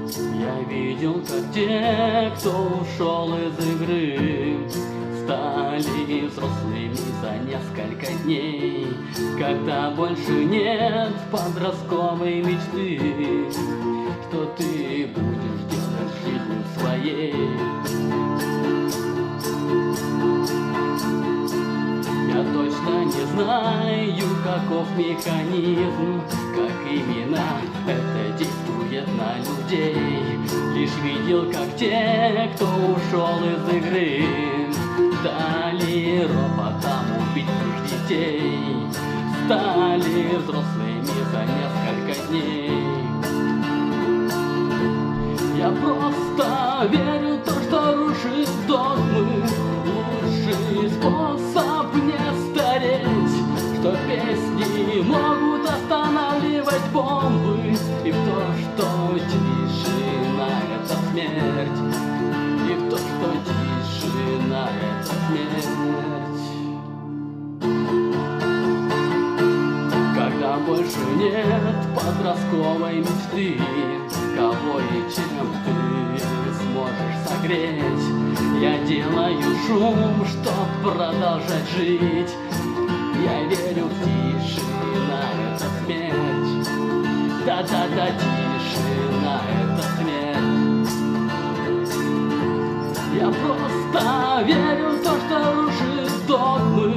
Я видел, как те, кто ушел из игры, стали взрослыми за несколько дней, когда больше нет подростковой мечты, что ты будешь делать жизнью своей. Я точно не знаю, каков механизм, как именно это действует на людей. Лишь видел, как те, кто ушел из игры, дали роботам убить их детей, стали взрослыми за несколько дней. Я просто верю в то, что рушит догмы. Лучший способ не стареть, что песни могут останавливать бомбы, и в то, что тишина — это смерть, и в то, что тишина — это смерть. Когда больше нет подростковой мечты, кого и чем ты сможешь согреть? Я делаю шум, чтоб продолжать жить. Я верю в тишина — это смерть. Да-да-да, тишина — это смерть. Я просто верю в то, что рушит догмы.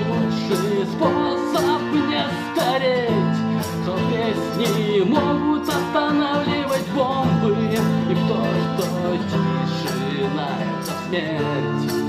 Лучший способ не стареть, что песни могут останавливать бомбы, и в то, что тишина — это смерть.